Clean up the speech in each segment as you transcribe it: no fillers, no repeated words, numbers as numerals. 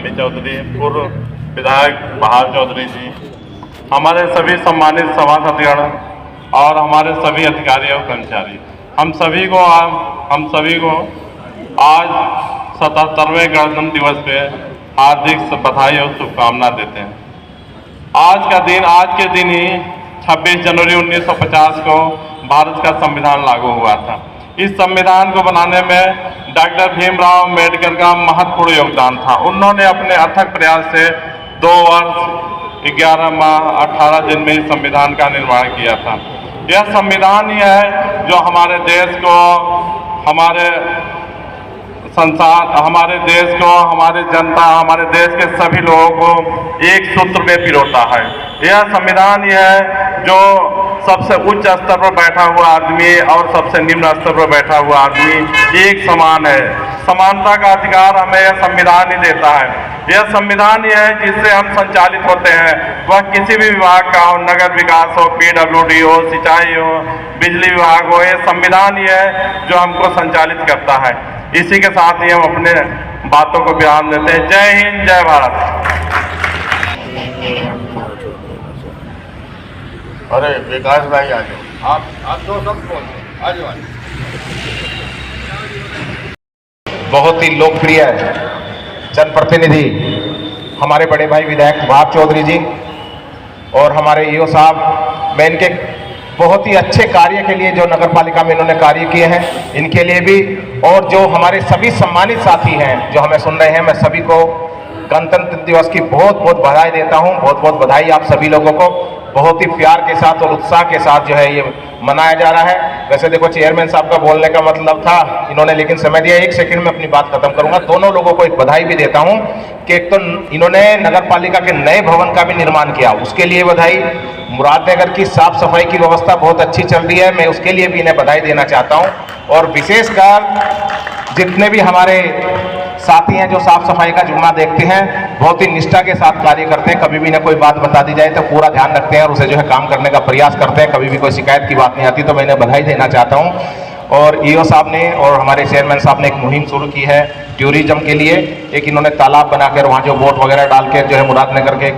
Mummy Chaudhary, पूर्व विधायक बहार चौधरी जी, हमारे सभी सम्मानित सभासदगण और हमारे सभी अधिकारी और कर्मचारी, हम सभी को आज 77वें गणतंत्र दिवस पे हार्दिक बधाई और शुभकामना देते हैं। आज के दिन ही 26 जनवरी 1950 को भारत का संविधान लागू हुआ था। इस संविधान को बनाने में डॉक्टर भीमराव अम्बेडकर का महत्वपूर्ण योगदान था। उन्होंने अपने अथक प्रयास से 2 वर्ष 11 माह 18 दिन में इस संविधान का निर्माण किया था। यह संविधान ही है जो हमारे देश को, हमारे संसार, हमारे देश को, हमारे जनता, हमारे देश के सभी लोगों को एक सूत्र में पिरोता है। यह संविधान ही है जो सबसे उच्च स्तर पर बैठा हुआ आदमी और सबसे निम्न स्तर पर बैठा हुआ आदमी एक समान है। समानता का अधिकार हमें यह संविधान ही देता है। यह संविधान ही है जिससे हम संचालित होते हैं, वह किसी भी विभाग का हो, नगर विकास हो, PWD हो, सिंचाई हो, बिजली विभाग हो, यह संविधान ही है जो हमको संचालित करता है। इसी के साथ ही हम अपने बातों को विराम देते हैं। जय हिंद, जय भारत। अरे विकास भाई आ जाओ, आप दो सब बोलो, आ जाओ। बहुत ही लोकप्रिय जनप्रतिनिधि हमारे बड़े भाई विधायक बहार चौधरी जी और हमारे ईओ साहब, मैं इनके बहुत ही अच्छे कार्य के लिए जो नगर पालिका में इन्होंने कार्य किए हैं, इनके लिए भी, और जो हमारे सभी सम्मानित साथी हैं जो हमें सुन रहे हैं, मैं सभी को गणतंत्र दिवस की बहुत बहुत बधाई देता हूं। बहुत बहुत बधाई आप सभी लोगों को। बहुत ही प्यार के साथ और उत्साह के साथ जो है ये मनाया जा रहा है। वैसे देखो, चेयरमैन साहब का बोलने का मतलब था, इन्होंने लेकिन समय दिया। 1 सेकंड में अपनी बात खत्म करूंगा। दोनों लोगों को एक बधाई भी देता हूं कि एक तो इन्होंने नगर पालिका के नए भवन का भी निर्माण किया, उसके लिए बधाई। मुरादनगर की साफ सफाई की व्यवस्था बहुत अच्छी चल रही है, मैं उसके लिए भी इन्हें बधाई देना चाहता हूं। और विशेषकर जितने भी हमारे साथी हैं जो साफ सफाई का जुम्मा देखते हैं, बहुत ही निष्ठा के साथ कार्य करते हैं। कभी भी ना कोई बात बता दी जाए तो पूरा ध्यान रखते हैं और उसे जो है काम करने का प्रयास करते हैं। कभी भी कोई शिकायत की बात नहीं आती, तो मैं इन्हें बधाई देना चाहता हूं। और ईओ साहब ने और हमारे चेयरमैन साहब ने एक मुहिम शुरू की है टूरिज्म के लिए। एक इन्होंने तालाब बनाकर वहाँ जो बोट वगैरह डाल के जो है मुरादनगर के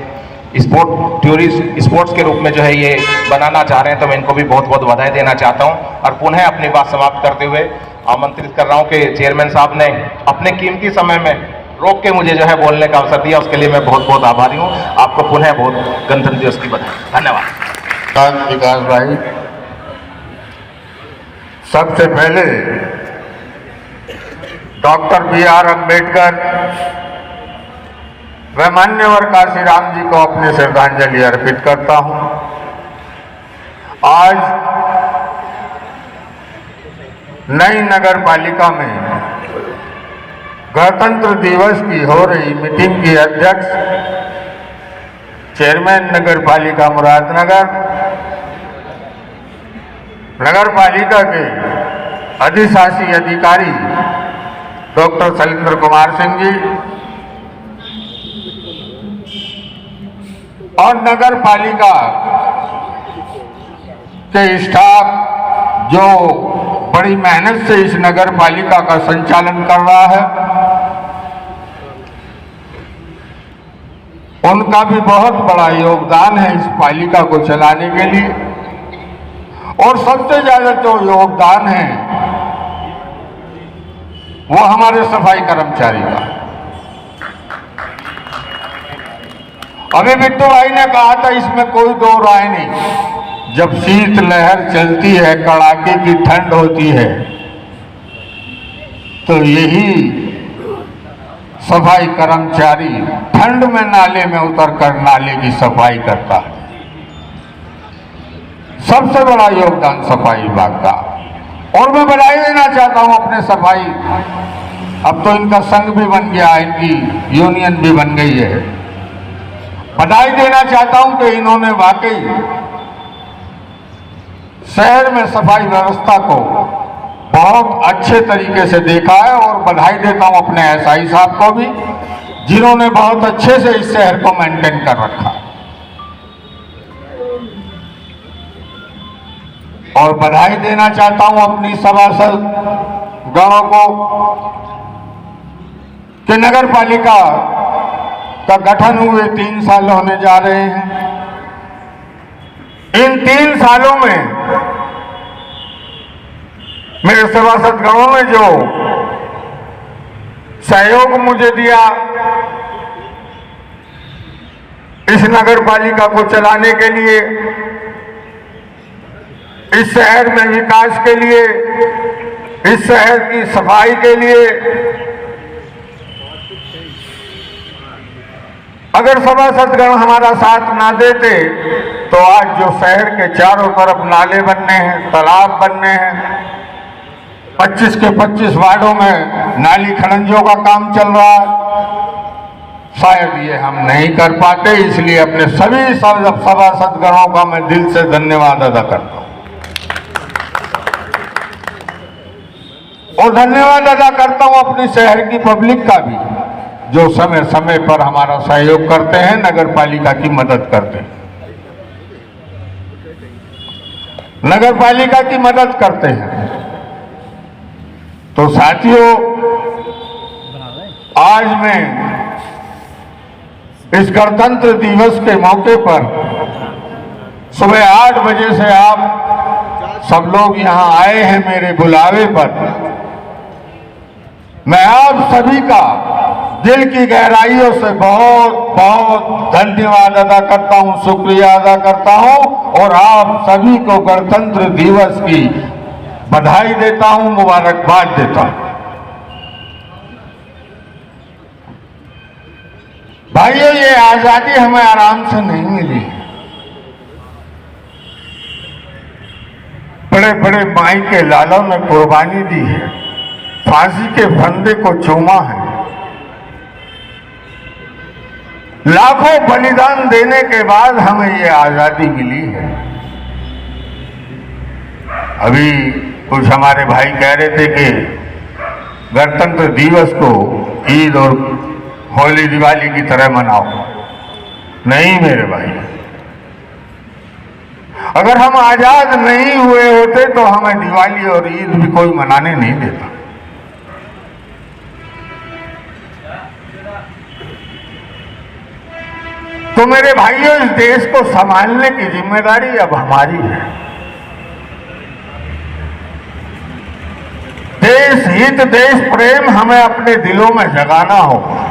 स्पोर्ट्स के रूप में जो है ये बनाना चाह रहे हैं, तो मैं इनको भी बहुत बहुत बधाई देना चाहता हूं। और पुनः अपनी बात समाप्त करते हुए आमंत्रित कर रहा हूं कि चेयरमैन साहब ने अपने कीमती समय में रोक के मुझे जो है बोलने का अवसर दिया, उसके लिए मैं बहुत बहुत आभारी हूं। आपको पुनः बहुत गणतंत्र दिवस की बधाई। धन्यवाद। विकास भाई, सबसे पहले डॉक्टर BR अम्बेडकर व मान्यवर काशीराम जी को अपनी श्रद्धांजलि अर्पित करता हूं। आज नई नगर पालिका में गणतंत्र दिवस की हो रही मीटिंग की अध्यक्ष चेयरमैन नगर पालिका मुरादनगर, नगर पालिका के अधिशासी अधिकारी डॉक्टर शैलेंद्र कुमार सिंह जी और नगर पालिका के स्टाफ जो बड़ी मेहनत से इस नगर पालिका का संचालन कर रहा है, उनका भी बहुत बड़ा योगदान है इस पालिका को चलाने के लिए। और सबसे ज्यादा जो योगदान है वो हमारे सफाई कर्मचारी का। अभी बिट्टू भाई ने कहा था, इसमें कोई दो राय नहीं, जब शीत लहर चलती है, कड़ाके की ठंड होती है, तो यही सफाई कर्मचारी ठंड में नाले में उतरकर नाले की सफाई करता है। सबसे बड़ा योगदान सफाई विभाग का। और मैं बधाई देना चाहता हूं अपने सफाई, अब तो इनका संघ भी बन गया, इनकी यूनियन भी बन गई है। बधाई देना चाहता हूं कि इन्होंने वाकई शहर में सफाई व्यवस्था को बहुत अच्छे तरीके से देखा है। और बधाई देता हूं अपने SI साहब को भी, जिन्होंने बहुत अच्छे से इस शहर को मेंटेन कर रखा। और बधाई देना चाहता हूं अपनी सभासद गणों को कि नगर पालिका का गठन हुए 3 साल होने जा रहे हैं। इन 3 सालों में मेरे सभासदगणों ने जो सहयोग मुझे दिया इस नगर पालिका को चलाने के लिए, इस शहर में विकास के लिए, इस शहर की सफाई के लिए, अगर सभासदगण हमारा साथ ना देते तो आज जो शहर के चारों तरफ नाले बनने हैं, तालाब बनने हैं, 25 के 25 वार्डों में नाली खड़ंजों का काम चल रहा है, शायद ये हम नहीं कर पाते। इसलिए अपने सभी सभासदगणों का मैं दिल से धन्यवाद अदा करता हूं और धन्यवाद अदा करता हूं अपने शहर की पब्लिक का भी, जो समय समय पर हमारा सहयोग करते हैं, नगर पालिका की मदद करते हैं, नगर पालिका की मदद करते हैं। तो साथियों, आज मैं इस गणतंत्र दिवस के मौके पर सुबह 8 बजे से आप सब लोग यहां आए हैं मेरे बुलावे पर। मैं आप सभी का दिल की गहराइयों से बहुत बहुत धन्यवाद अदा करता हूं, शुक्रिया अदा करता हूं और आप सभी को गणतंत्र दिवस की बधाई देता हूं, मुबारकबाद देता हूं। भाइयों, ये आजादी हमें आराम से नहीं मिली। बड़े बड़े माई के लालों ने कुर्बानी दी है, फांसी के फंदे को चूमा है, लाखों बलिदान देने के बाद हमें ये आजादी मिली है। अभी कुछ हमारे भाई कह रहे थे कि गणतंत्र दिवस को ईद और होली दिवाली की तरह मनाओ। नहीं मेरे भाई, अगर हम आजाद नहीं हुए होते तो हमें दिवाली और ईद भी कोई मनाने नहीं देता। तो मेरे भाइयों, इस देश को संभालने की जिम्मेदारी अब हमारी है। देश हित, देश प्रेम हमें अपने दिलों में जगाना होगा।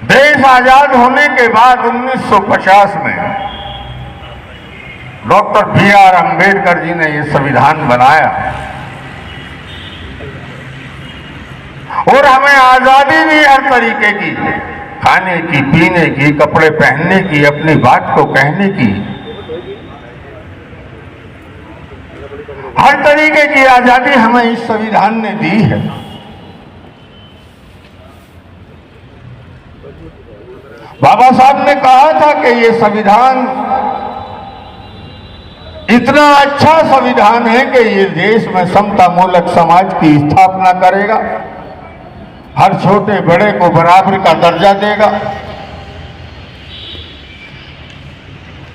देश आजाद होने के बाद 1950 में डॉक्टर B.R. अम्बेडकर जी ने ये संविधान बनाया और हमें आजादी दी हर तरीके की, खाने की, पीने की, कपड़े पहनने की, अपनी बात को कहने की, हर तरीके की आजादी हमें इस संविधान ने दी है। बाबा साहब ने कहा था कि ये संविधान इतना अच्छा संविधान है कि ये देश में समता मूलक समाज की स्थापना करेगा, हर छोटे बड़े को बराबर का दर्जा देगा।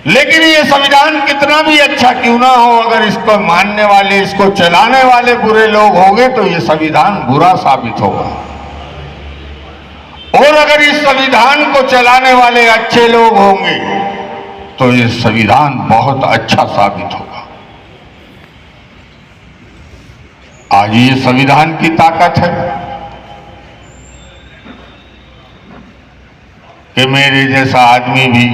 लेकिन ये संविधान कितना भी अच्छा क्यों ना हो, अगर इसको मानने वाले, इसको चलाने वाले बुरे लोग होंगे तो ये संविधान बुरा साबित होगा, और अगर इस संविधान को चलाने वाले अच्छे लोग होंगे तो ये संविधान बहुत अच्छा साबित होगा। आज ये संविधान की ताकत है कि मेरे जैसा आदमी भी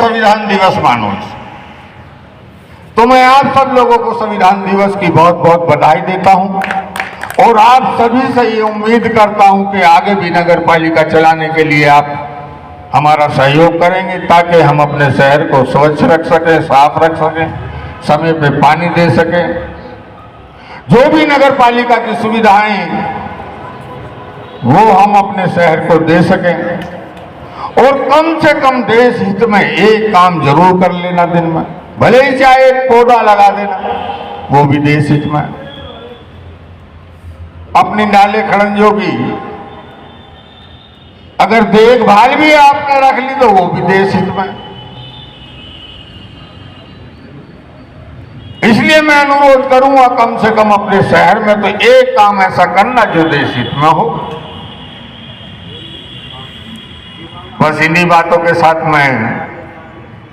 संविधान दिवस मानो। तो मैं आप सब लोगों को संविधान दिवस की बहुत बहुत बधाई देता हूं और आप सभी से ये उम्मीद करता हूं कि आगे भी नगर पालिका चलाने के लिए आप हमारा सहयोग करेंगे, ताकि हम अपने शहर को स्वच्छ रख सकें, साफ रख सकें, समय पे पानी दे सकें, जो भी नगर पालिका की सुविधाएं वो हम अपने शहर को दे सकें। और कम से कम देश हित में एक काम जरूर कर लेना दिन में, भले ही चाहे एक पौधा लगा देना, वो भी देश हित में। अपनी नाले खड़ंजों की अगर देखभाल भी आपने रख ली तो वो भी देश हित में। इसलिए मैं अनुरोध करूंगा कम से कम अपने शहर में तो एक काम ऐसा करना जो देश हित में हो। बस इन्हीं बातों के साथ मैं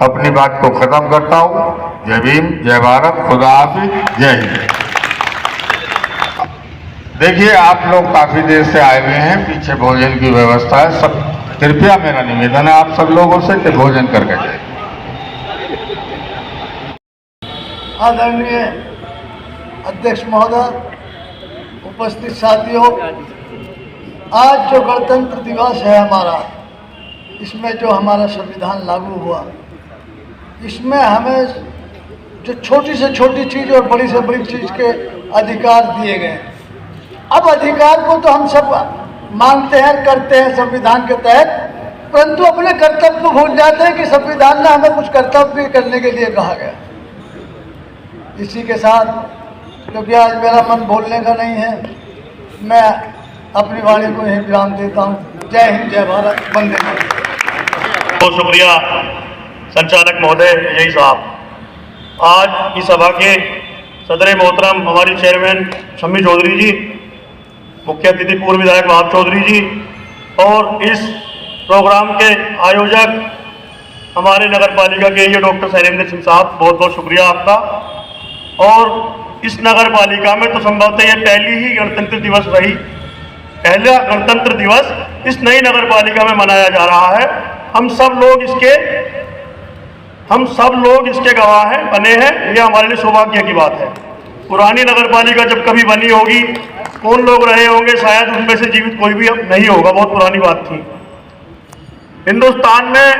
अपनी बात को खत्म करता हूं। जय भीम, जय भारत, खुदा हाफिज, जय हिंद। देखिए, आप लोग काफी देर से आए हुए हैं, पीछे भोजन की व्यवस्था है। सब कृपया मेरा निवेदन है आप सब लोगों से कि भोजन करके जाए। आदरणीय अध्यक्ष महोदय, उपस्थित साथियों, आज जो गणतंत्र दिवस है हमारा, इसमें जो हमारा संविधान लागू हुआ, इसमें हमें जो छोटी से छोटी चीज़ और बड़ी से बड़ी चीज़ के अधिकार दिए गए। अब अधिकार को तो हम सब मानते हैं, करते हैं संविधान के तहत, परंतु अपने कर्तव्य को भूल जाते हैं कि संविधान ने हमें कुछ कर्तव्य करने के लिए कहा गया। इसी के साथ, क्योंकि आज मेरा मन बोलने का नहीं है, मैं अपनी वाणी को यही विराम देता हूँ। जय हिंद, जय भारत, वंदे मातरम। बहुत शुक्रिया संचालक महोदय यही साहब। आज इस सभा के सदर मोहतरम हमारी चेयरमैन शम्मी चौधरी जी, मुख्य अतिथि पूर्व विधायक वहाब चौधरी जी और इस प्रोग्राम के आयोजक हमारे नगर पालिका के ये डॉक्टर शैलेंद्र सिंह साहब, बहुत बहुत शुक्रिया आपका। और इस नगर पालिका में तो संभवतः ये पहली ही गणतंत्र दिवस रही, पहला गणतंत्र दिवस इस नई नगर पालिका में मनाया जा रहा है। हम सब लोग इसके गवाह हैं, बने हैं। ये हमारे लिए सौभाग्य की बात है। पुरानी नगर पालिका जब कभी बनी होगी, कौन लोग रहे होंगे, शायद उनमें से जीवित कोई भी नहीं होगा, बहुत पुरानी बात थी। हिंदुस्तान में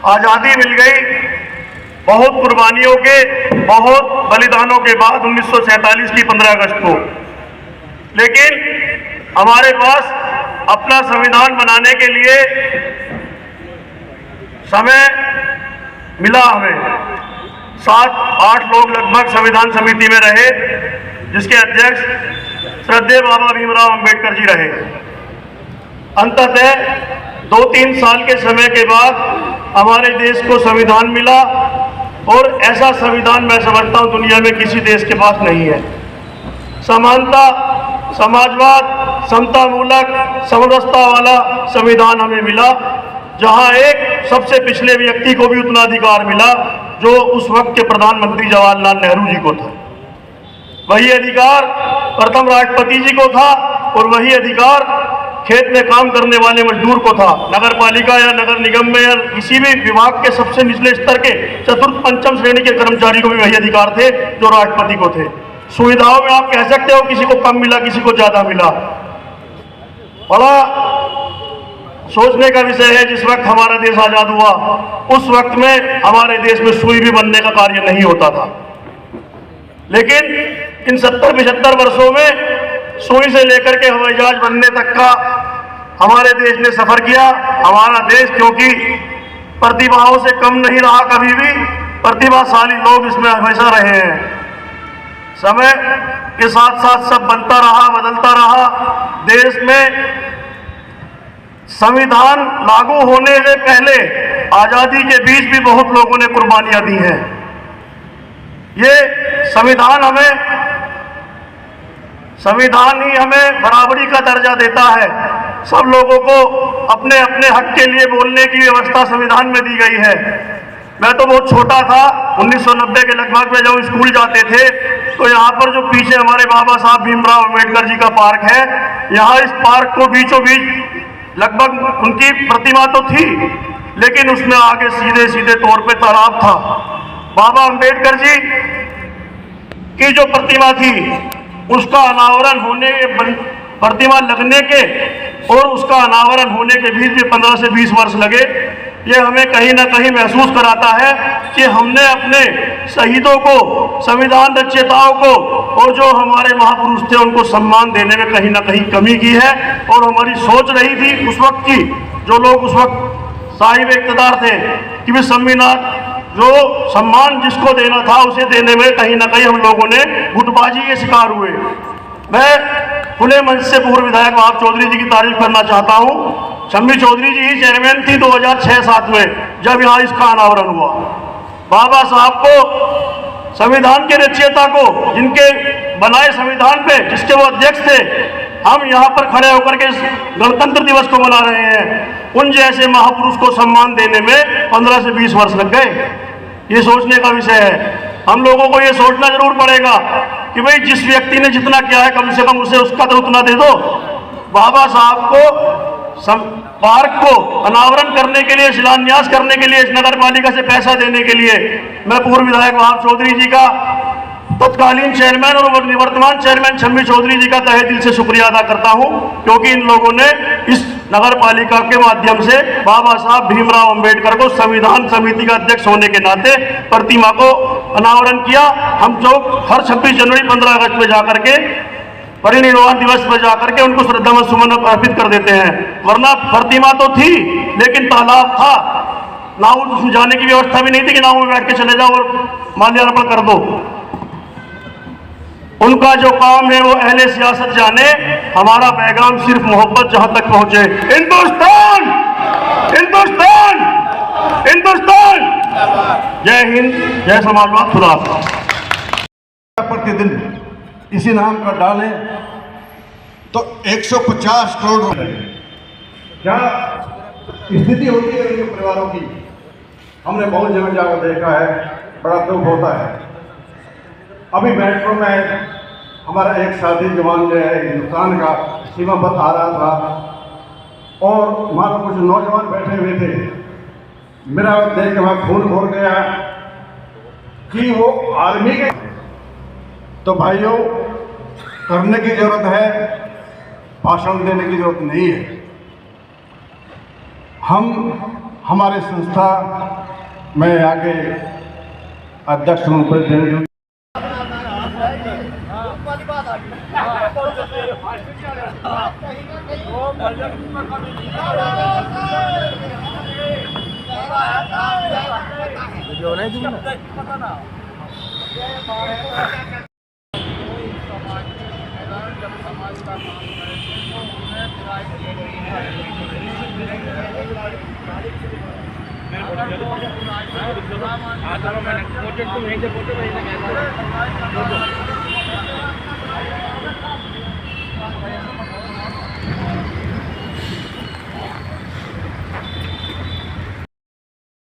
आज़ादी मिल गई बहुत कुर्बानियों के, बहुत बलिदानों के बाद 1947 की 15 अगस्त को। लेकिन हमारे पास अपना संविधान बनाने के लिए समय मिला हमें। 7-8 लोग लगभग संविधान समिति में रहे, जिसके अध्यक्ष श्रद्धेय बाबा भीमराव अंबेडकर जी रहे। अंततः 2-3 साल के समय के बाद हमारे देश को संविधान मिला, और ऐसा संविधान मैं समझता हूँ दुनिया में किसी देश के पास नहीं है। समानता, समाजवाद, समता मूलक, समरसता वाला संविधान हमें मिला, जहाँ एक सबसे पिछले व्यक्ति को भी उतना अधिकार मिला जो उस वक्त के प्रधानमंत्री जवाहरलाल नेहरू जी को था। वही अधिकार प्रथम राष्ट्रपति जी को था, और वही अधिकार खेत में काम करने वाले मजदूर को था। नगर पालिका या नगर निगम में या किसी भी विभाग के सबसे निचले स्तर के चतुर्थ पंचम श्रेणी के कर्मचारी को भी वही अधिकार थे जो राष्ट्रपति को थे। सुविधाओं में आप कह सकते हो किसी को कम मिला, किसी को ज्यादा मिला। बड़ा सोचने का विषय है, जिस वक्त हमारा देश आजाद हुआ उस वक्त में हमारे देश में सुई भी बनने का कार्य नहीं होता था। लेकिन इन 70-75 वर्षों में सुई से लेकर के हवाई जहाज बनने तक का हमारे देश ने सफर किया। हमारा देश क्योंकि प्रतिभाओं से कम नहीं रहा, कभी भी प्रतिभाशाली लोग इसमें हमेशा रहे हैं। समय के साथ साथ सब बनता रहा, बदलता रहा। देश में संविधान लागू होने से पहले आजादी के बीच भी बहुत लोगों ने कुर्बानियां दी हैं। ये संविधान ही हमें बराबरी का दर्जा देता है। सब लोगों को अपने अपने हक के लिए बोलने की व्यवस्था संविधान में दी गई है। मैं तो बहुत छोटा था, 1990 के लगभग में जब स्कूल जाते थे तो यहाँ पर जो पीछे हमारे बाबा साहब भीमराव अंबेडकर जी का पार्क है, यहाँ इस पार्क को बीचों बीच लगभग उनकी प्रतिमा तो थी, लेकिन उसमें आगे सीधे सीधे तौर पे तालाब था। बाबा अंबेडकर जी की जो प्रतिमा थी उसका अनावरण होने, प्रतिमा लगने के और उसका अनावरण होने के बीच में 15 से 20 वर्ष लगे। ये हमें कहीं ना कहीं महसूस कराता है कि हमने अपने शहीदों को, संविधान रचयिताओं को और जो हमारे महापुरुष थे उनको सम्मान देने में कहीं ना कहीं कमी की है। और हमारी सोच रही थी उस वक्त की, जो लोग उस वक्त साहिब इक़्तिदार थे, कि वे संविधान जो सम्मान जिसको देना था उसे देने में कहीं ना कहीं हम लोगों ने गुटबाजी के शिकार हुए। मैं खुले मंच से पूर्व विधायक वहाब चौधरी जी की तारीफ करना चाहता हूँ। शम्मी चौधरी जी ही चेयरमैन थी 2006-07 में, जब यहाँ इसका अनावरण हुआ। बाबा साहब को संविधान के रचयिता को, जिनके बनाए संविधान पे, जिसके वो अध्यक्ष थे, हम यहाँ पर खड़े होकर के इस गणतंत्र दिवस को मना रहे हैं। उन जैसे महापुरुष को सम्मान देने में 15 से 20 वर्ष लग गए। ये सोचने का विषय है। हम लोगों को ये सोचना जरूर पड़ेगा कि भाई जिस व्यक्ति ने जितना किया है, कम से कम उसे उसका तो उतना दे दो। बाबा साहब को पार्क को अनावरण करने के लिए, शिलान्यास करने के लिए, इस नगर पालिका से पैसा देने के लिए मैं पूर्व विधायक वहाब चौधरी जी का, तत्कालीन चेयरमैन और निवर्तमान चेयरमैन शम्मी चौधरी जी का तहे दिल से शुक्रिया अदा करता हूं, क्योंकि इन लोगों ने इस नगर पालिका के माध्यम से बाबा साहब भीमराव अंबेडकर को संविधान समिति का अध्यक्ष होने के नाते प्रतिमा को अनावरण किया। हम चौक हर 26 जनवरी 15 अगस्त में जाकर के, परिनिर्वाण दिवस पर जाकर के उनको श्रद्धांजलि सुमन अर्पित कर देते हैं। वरना प्रतिमा तो थी लेकिन तालाब था, नाव उसमें जाने की व्यवस्था भी नहीं थी कि नाव में बैठ के चले जाओ और माल्यार्पण कर दो। उनका जो काम है वो अहले सियासत जाने, हमारा पैगाम सिर्फ मोहब्बत जहां तक पहुंचे। हिंदुस्तान, हिंदुस्तान, हिंदुस्तान। जय हिंद, जय समाजवाद, खुदा हाफिज़। प्रतिदिन इसी नाम का डालें तो 150 करोड़ रुपए क्या स्थिति होती है उनके परिवारों की। हमने बहुत जगह जाकर देखा है, बड़ा दुख होता है। अभी मेट्रो में हमारा एक साथी जवान जो है हिंदुस्तान का सीमा पर आ रहा था और वहाँ पर कुछ नौजवान बैठे हुए थे। मेरा देख के मैं खून खोल गया कि वो आर्मी के। तो भाइयों, करने की जरूरत है, भाषण देने की जरूरत नहीं है। हम हमारे संस्था में आके अध्यक्ष हूँ, प्रेसिडेंट हूँ।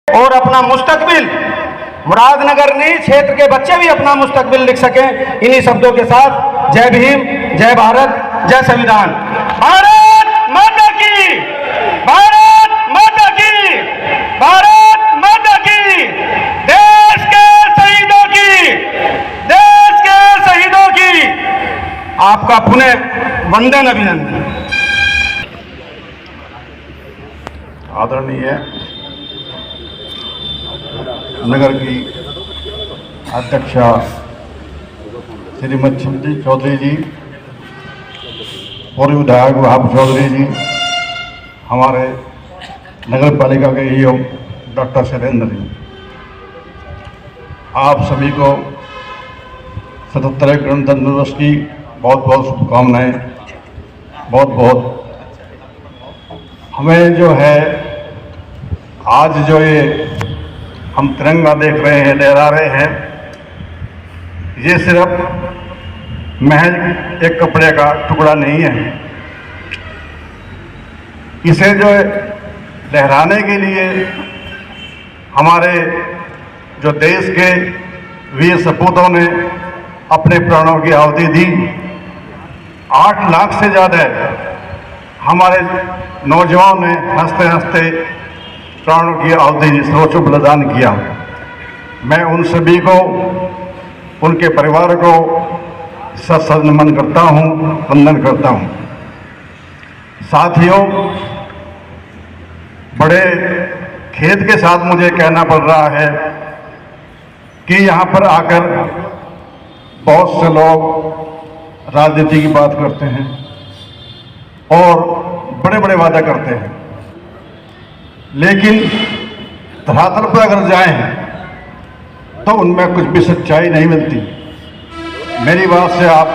और अपना मुस्तकबिल, मुरादनगर नहीं, क्षेत्र के बच्चे भी अपना मुस्तकबिल लिख सकें। इन्हीं शब्दों के साथ जय भीम, जय भारत, जय संविधान। भारत माता की, भारत माता की, भारत माता की। देश के शहीदों की, देश के शहीदों की आपका पुनः वंदन, अभिनंदन। आदरणीय नगर की अध्यक्षा श्रीमती शम्मी चौधरी जी, पूर्व विधायक वहाब चौधरी जी, हमारे नगर पालिका के ईओ डॉक्टर शैलेंद्र जी, आप सभी को 77वें गणतंत्र दिवस की बहुत बहुत शुभकामनाएं। बहुत बहुत हमें जो है आज जो ये हम तिरंगा देख रहे हैं, लहरा रहे हैं, ये सिर्फ महज एक कपड़े का टुकड़ा नहीं है। इसे जो लहराने के लिए हमारे जो देश के वीर सपूतों ने अपने प्राणों की आहुति दी। 8 लाख से ज़्यादा हमारे नौजवानों ने हंसते हंसते प्राणों की आहुति दी, सर्वोच्च बलिदान किया। मैं उन सभी को, उनके परिवार को सत नमन करता हूँ, वंदन करता हूँ। साथियों, बड़े खेद के साथ मुझे कहना पड़ रहा है कि यहाँ पर आकर बहुत से लोग राजनीति की बात करते हैं और बड़े बड़े वादा करते हैं, लेकिन धरातल पर अगर जाएं तो उनमें कुछ भी सच्चाई नहीं मिलती। मेरी बात से आप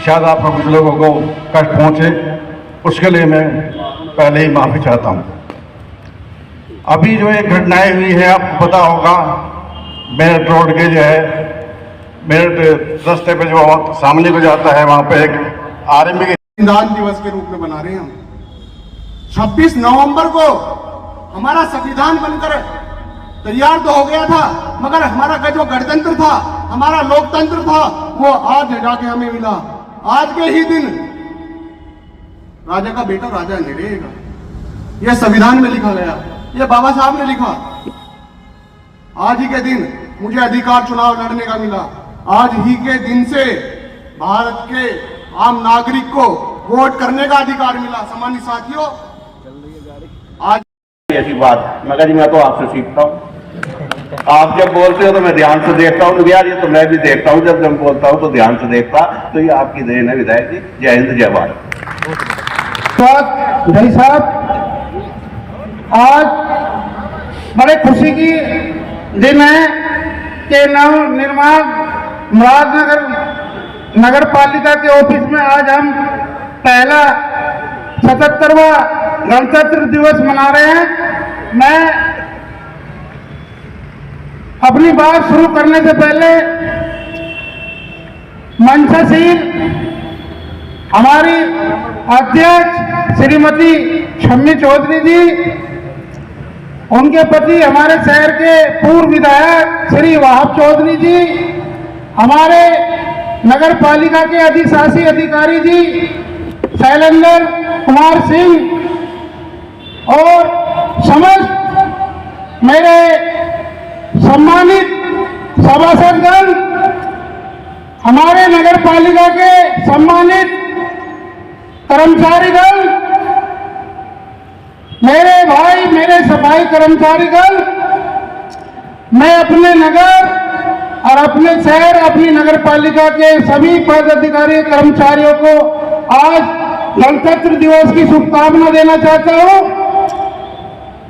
शायद आपको कुछ लोगों को कष्ट पहुंचे, उसके लिए मैं पहले ही माफ़ी चाहता हूं। अभी जो एक घटनाएं हुई हैं, आपको पता होगा, मेरठ रोड के जो है मेरठ रास्ते पे जो सामने को जाता है वहाँ पे एक आर्मी के संविधान दिवस के रूप में मना रहे हैं हम। 26 नवंबर को हमारा संविधान बनकर तैयार तो हो गया था, मगर हमारा का जो गणतंत्र था, हमारा लोकतंत्र था, वो आज जाके हमें मिला। आज के ही दिन राजा का बेटा राजा नहीं रहेगा, यह संविधान में लिखा गया, यह बाबा साहब ने लिखा। आज ही के दिन मुझे अधिकार चुनाव लड़ने का मिला। आज ही के दिन से भारत के आम नागरिक को वोट करने का अधिकार मिला। सम्मानित साथियों, आज ऐसी बात मगर जी मैं तो आपसे सीखता हूँ। आप जब बोलते हो तो मैं ध्यान से देखता हूँ, यार ये तो मैं भी देखता हूँ, जब मैं बोलता हूँ तो ध्यान से देखता। तो ये आपकी देन है विधायक जी। जय हिंद, जय भारत। भाई साहब, आज बड़े खुशी की दिन है कि नव निर्माण मुरादनगर नगर पालिका के ऑफिस में आज हम पहला 77वां गणतंत्र दिवस मना रहे हैं। मैं अपनी बात शुरू करने से पहले मंचासीन हमारी अध्यक्ष श्रीमती शम्मी चौधरी जी, उनके पति हमारे शहर के पूर्व विधायक श्री वाहब चौधरी जी, हमारे नगर पालिका के अधिशासी अधिकारी जी शैलेंद्र कुमार सिंह और समस्त मेरे सम्मानित सभासदगण, हमारे नगर पालिका के सम्मानित कर्मचारीगण, मेरे भाई, मेरे सफाई कर्मचारीगण, मैं अपने नगर और अपने शहर, अपनी नगर पालिका के सभी पदाधिकारी कर्मचारियों को आज गणतंत्र दिवस की शुभकामना देना चाहता हूं।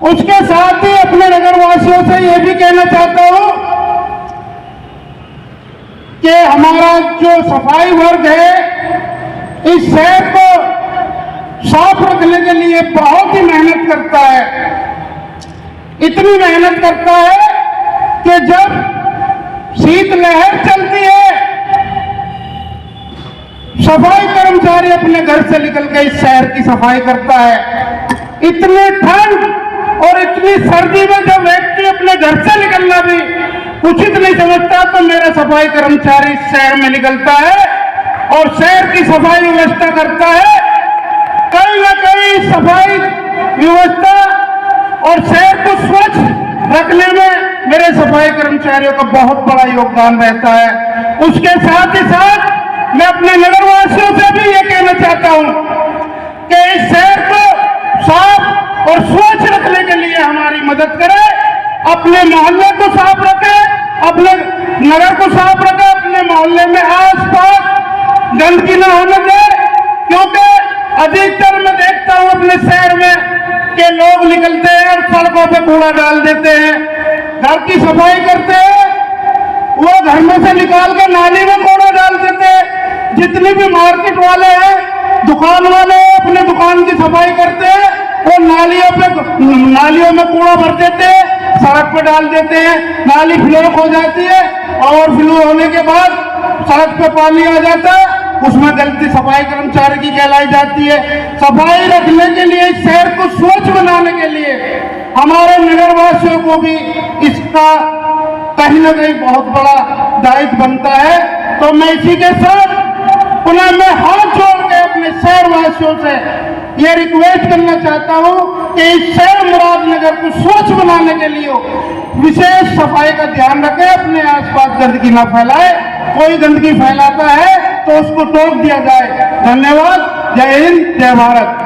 उसके साथ ही अपने नगर वासियों से यह भी कहना चाहता हूं कि हमारा जो सफाई वर्ग है इस शहर को साफ रखने के लिए बहुत ही मेहनत करता है। इतनी मेहनत करता है कि जब शीतलहर चलती है, सफाई कर्मचारी अपने घर से निकल के इस शहर की सफाई करता है। इतनी ठंड और इतनी सर्दी में जब व्यक्ति अपने घर से निकलना भी उचित नहीं समझता, तो मेरा सफाई कर्मचारी शहर में निकलता है और शहर की सफाई व्यवस्था करता है। कहीं ना कहीं सफाई व्यवस्था और शहर को स्वच्छ रखने में मेरे सफाई कर्मचारियों का बहुत बड़ा योगदान रहता है। उसके साथ ही साथ मैं अपने नगरवासियों से भी ये कहना चाहता हूं कि इस शहर को साफ और स्वच्छ रखने के लिए हमारी मदद करें। अपने मोहल्ले को साफ रखें, अपने नगर को साफ रखें, अपने मोहल्ले में आसपास गंदगी न होने दें, क्योंकि अधिकतर मैं देखता हूं अपने शहर में कि लोग निकलते हैं और सड़कों पे कूड़ा डाल देते हैं। घर की सफाई करते हैं, वो घर में से निकाल के नाली में कूड़ा डाल देते हैं। जितने भी मार्केट वाले हैं, दुकान वाले हैं, अपने दुकान की सफाई करते हैं, वो नालियों में कूड़ा भर देते हैं, सड़क पे डाल देते हैं, नाली ब्लॉक हो जाती है और फ्लो होने के बाद सड़क पे पानी आ जाता है, उसमें गलती सफाई कर्मचारी की कहलाई जाती है। सफाई रखने के लिए, इस शहर को स्वच्छ बनाने के लिए हमारे नगरवासियों को भी इसका कहीं ना कहीं बहुत बड़ा दायित्व बनता है। तो मैं इसी के साथ पुनः मैं हाथ जोड़ के अपने शहरवासियों से ये रिक्वेस्ट करना चाहता हूं कि इस शहर मुरादनगर को स्वच्छ बनाने के लिए विशेष सफाई का ध्यान रखें, अपने आसपास गंदगी न फैलाए। कोई गंदगी फैलाता है तो उसको टोक दिया जाए। धन्यवाद। जय हिंद, जय भारत।